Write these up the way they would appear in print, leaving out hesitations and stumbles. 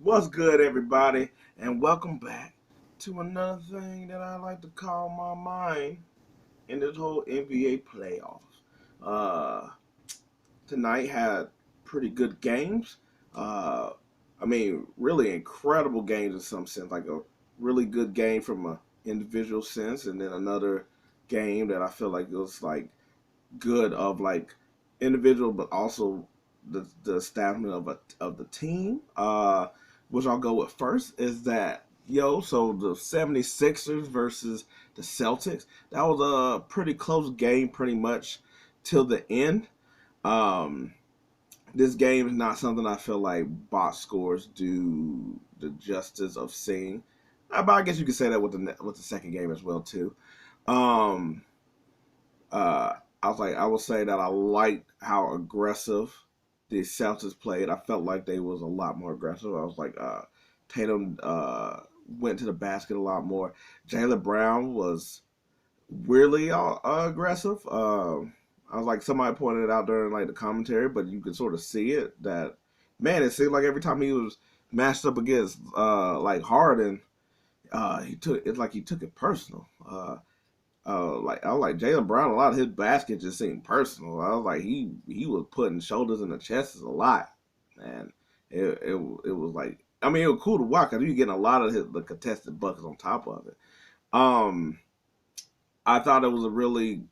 What's good, everybody, and welcome back to another thing that I like to call my mind in this whole NBA playoffs. Uh, Tonight had pretty good games. Uh, really incredible games in some sense, like a really good game from a individual sense, and then another game that I feel like it was like good of like individual, but also the establishment of the team. Which I'll go with first is that so the 76ers versus the Celtics. That was a pretty close game, pretty much till the end. Um, this game is not something I feel like box scores do the justice of seeing. But I guess you could say that with the second game as well too. Um, uh, I will say that I liked how aggressive the Celtics played. I felt like they was a lot more aggressive. I was like, Tatum went to the basket a lot more. Jalenbrown was weirdly aggressive. I was like, somebody pointed it out during like the commentary, but you could sort of see it that man. It seemed like every time he was matched up against like Harden, he took it personal. Like I was like Jalen Brown, a lot of his baskets just seemed personal. I was like he was putting shoulders in the chests a lot, and it was like it was cool to watch because you getting a lot of the contested buckets on top of it. Um, I thought it was a really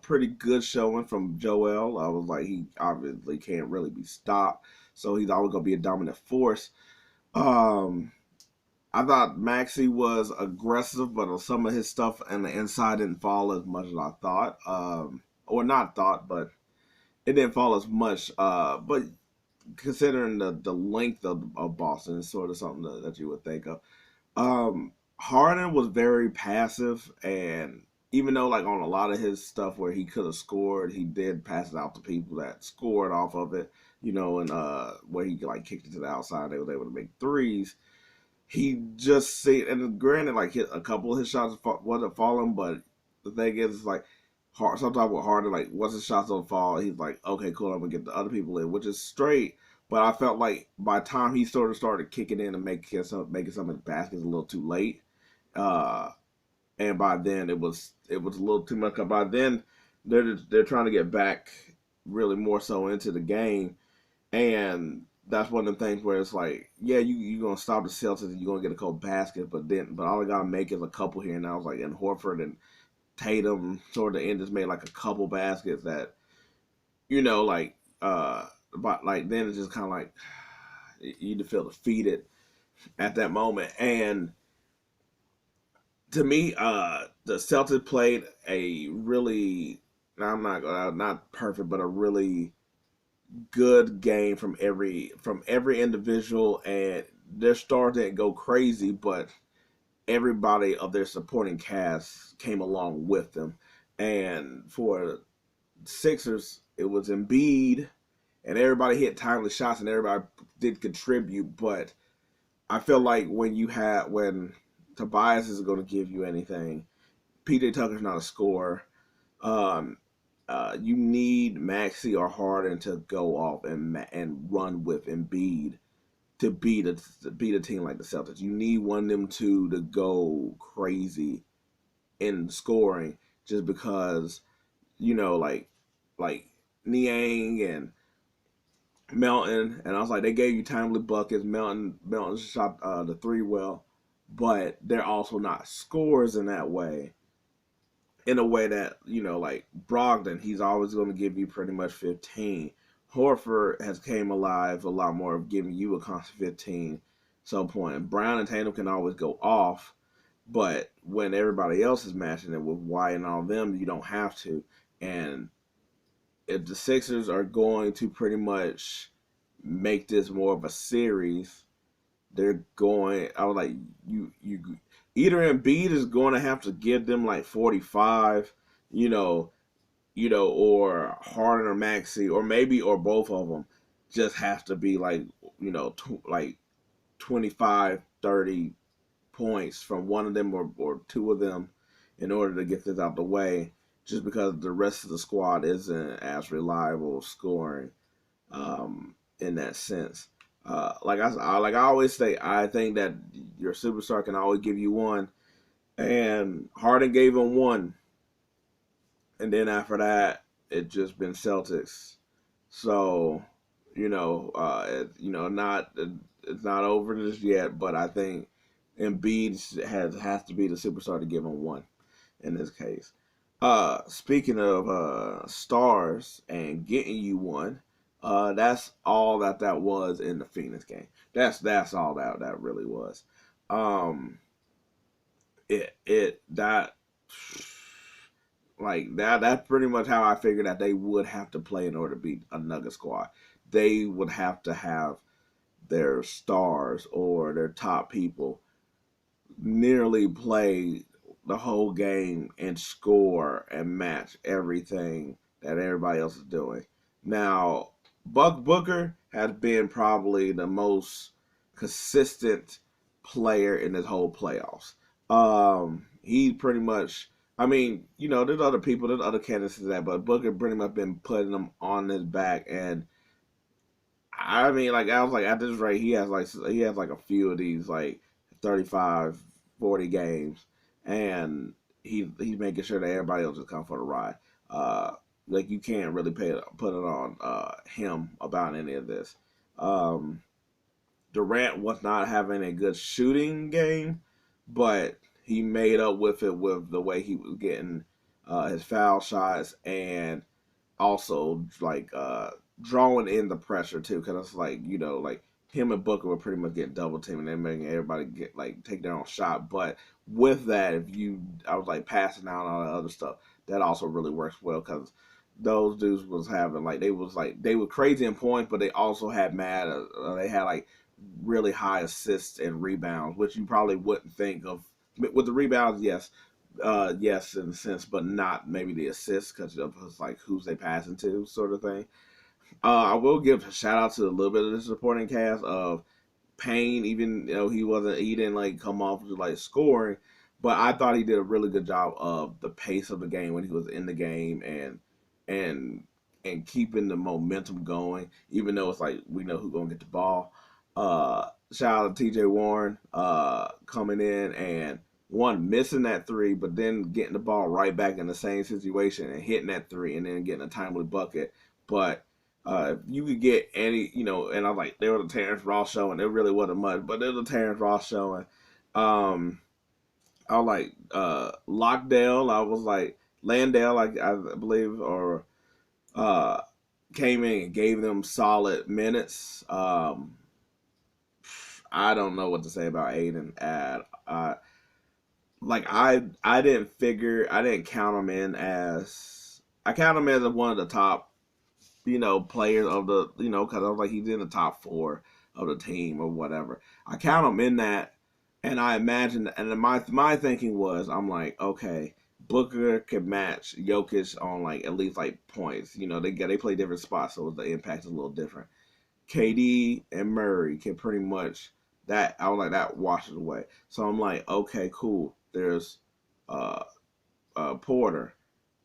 pretty good showing from Joel. I was like he obviously can't really be stopped, so he's always gonna be a dominant force. Um, I thought Maxey was aggressive, but some of his stuff on the inside didn't fall as much as I thought. Or not thought, but it didn't fall as much. But considering the length of Boston, it's sort of something that you would think of. Harden was very passive, and even though like on a lot of his stuff where he could have scored, he did pass it out to people that scored off of it. And where he like kicked it to the outside, they were able to make threes. He just see, and granted, like hit a couple of his shots wasn't falling, but the thing is, like hard. Sometimes with Harden, like once his shots don't fall, he's like, okay, cool, I'm gonna get the other people in, which is straight. But I felt like by the time he sort of started kicking in and making some of the baskets a little too late, uh, and by then it was a little too much. By then, they're trying to get back really more so into the game, and that's one of the things where it's like, yeah, you're gonna stop the Celtics and you're gonna get a couple baskets, but all they gotta make is a couple here and now. It's like and Horford and Tatum toward the end just made like a couple baskets that like but like then it's just kind of like you just feel defeated at that moment. And to me, the Celtics played a really I'm not perfect, but a really good game from every individual, and their star didn't go crazy, but everybody of their supporting cast came along with them. And for Sixers, it was Embiid, and everybody hit timely shots, and everybody did contribute. But I feel like when Tobias is going to give you anything, PJ Tucker's not a scorer. Um, you need Maxey or Harden to go off and run with Embiid to beat a team like the Celtics. You need one of them two to go crazy in scoring, just because like Niang and Melton, and I was like they gave you timely buckets. Melton shot the three well, but they're also not scorers in that way. In a way that like Brogdon, he's always going to give you pretty much 15. Horford has came alive a lot more of giving you a constant 15 some point. Brown and Tatum can always go off, but when everybody else is matching it with White and all them, you don't have to. And if the Sixers are going to pretty much make this more of a series, they're going. I was like, you either Embiid is going to have to give them like 45, you know, or Harden or Maxey, or maybe or both of them just have to be like like 25, 30 points from one of them or two of them in order to get this out the way. Just because the rest of the squad isn't as reliable scoring in that sense. Like I always say, I think that your superstar can always give you one, and Harden gave him one, and then after that, it just been Celtics. So, not it's not over just yet, but I think Embiid has to be the superstar to give him one in this case. Speaking of stars and getting you one, that's all that was in the Phoenix game. That's all that really was. Um, it that like that's pretty much how I figured that they would have to play in order to beat a Nugget squad. They would have to have their stars or their top people nearly play the whole game and score and match everything that everybody else is doing. Now, Buck Booker has been probably the most consistent player in this whole playoffs. He pretty much, I mean, there's other people, there's other candidates that, but Booker pretty much been putting them on his back, and I mean, like I was like at this rate, he has like a few of these like 35, 40 games, and he's making sure that everybody else just come for the ride. Uh, like you can't really put it on him about any of this. Um, Durant was not having a good shooting game, but he made up with it with the way he was getting his foul shots and also like drawing in the pressure too, because it's like like him and Booker were pretty much getting double teamed and making everybody get like take their own shot. But with that, I was like passing out and all that other stuff, that also really works well because those dudes was having they were crazy in points, but they also had they had like really high assists and rebounds, which you probably wouldn't think of. With the rebounds, yes, yes, in a sense, but not maybe the assists because of like who's they passing to, sort of thing. I will give a shout out to a little bit of the supporting cast of Payne, even he didn't like come off with like scoring, but I thought he did a really good job of the pace of the game when he was in the game and and keeping the momentum going, even though it's like we know who's gonna get the ball. Shout out to TJ Warren coming in and one missing that three, but then getting the ball right back in the same situation and hitting that three and then getting a timely bucket. But if you could get any, and I was like, there was a Terrence Ross showing. It really wasn't much, but there was a Terrence Ross showing. I was like Lockdale. I was like Landale, like I believe, or uh, came in and gave them solid minutes. I don't know what to say about Aiden. I didn't count him in as I count him as one of the top players of the because I was like he's in the top four of the team or whatever. I count him in that, and I imagine, and my thinking was, I'm like, okay, Booker can match Jokic on like at least like points. They play different spots, so the impact is a little different. KD and Murray can pretty much that. I was like that washes away. So I'm like, okay, cool. There's uh, Porter,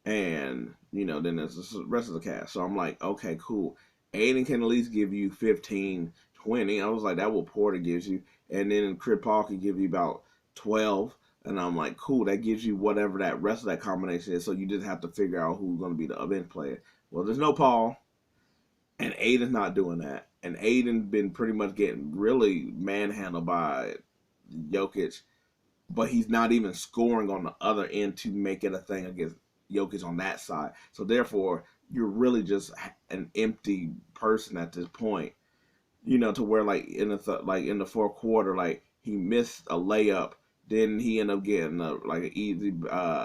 and then there's the rest of the cast. So I'm like, okay, cool. Aiden can at least give you 15, 20. I was like, that what Porter gives you, and then Chris Paul can give you about 12. And I'm like, cool. That gives you whatever that rest of that combination is. So you just have to figure out who's going to be the bench player. Well, there's no Paul. And Aiden's not doing that. And Aiden been pretty much getting really manhandled by Jokic, but he's not even scoring on the other end to make it a thing against Jokic on that side. So therefore, you're really just an empty person at this point. To where like in the fourth quarter, like he missed a layup. Then he ended up getting like an easy.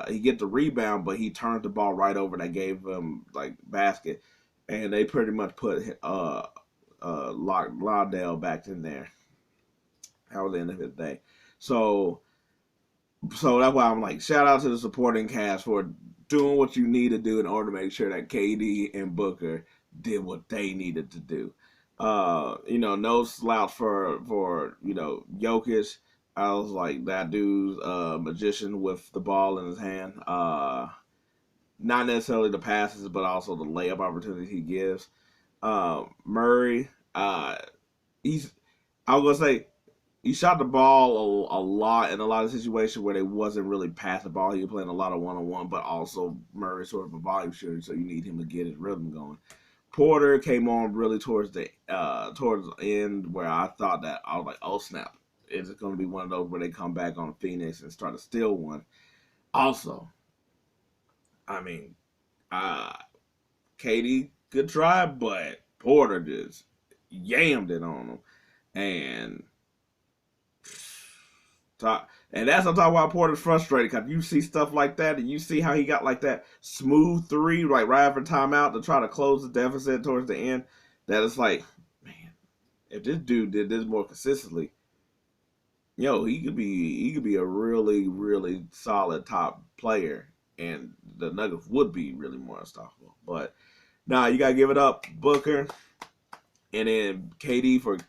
He get the rebound, but he turned the ball right over that gave him like basket, and they pretty much put Lawdale back in there. That was the end of his day. So that's why I'm like, shout out to the supporting cast for doing what you need to do in order to make sure that KD and Booker did what they needed to do. No slouch for Jokic. I was like, that dude's a magician with the ball in his hand. Not necessarily the passes, but also the layup opportunities he gives. Murray, he's I was gonna say he shot the ball a lot in a lot of situations where they wasn't really passing the ball. He was playing a lot of 1-on-1, but also Murray sort of a volume shooter, so you need him to get his rhythm going. Porter came on really towards the end where I thought that I was like, oh snap, it's going to be one of those where they come back on Phoenix and start to steal one. Also, I mean, uh, KD good try, but Porter just yammed it on him, and and that's I'm talking about Porter's frustrated because you see stuff like that, and you see how he got like that smooth three, like right after timeout to try to close the deficit towards the end. That it's like, man, if this dude did this more consistently, he could be a really really solid top player, and the Nuggets would be really more unstoppable. But nah, you gotta give it up, Booker, and then KD for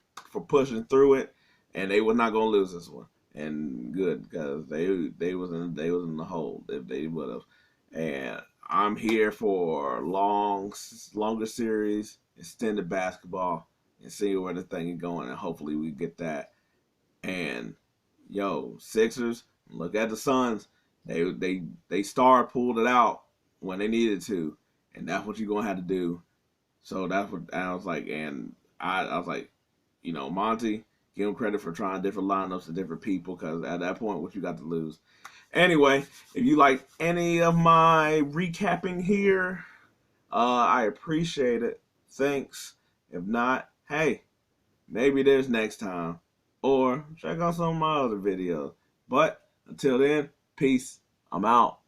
pushing through it, and they were not gonna lose this one. And good because they was in the hole if they would have. And I'm here for longer series, extended basketball, and see where the thing is going, and hopefully we get that. And Sixers, look at the Suns. They pulled it out when they needed to, and that's what you're gonna have to do. So that's what I was like, and I was like, Monty, give him credit for trying different lineups and different people, because at that point, what you got to lose. Anyway, if you like any of my recapping here, I appreciate it. Thanks. If not, hey, maybe there's next time. Or check out some of my other videos. But until then, peace. I'm out.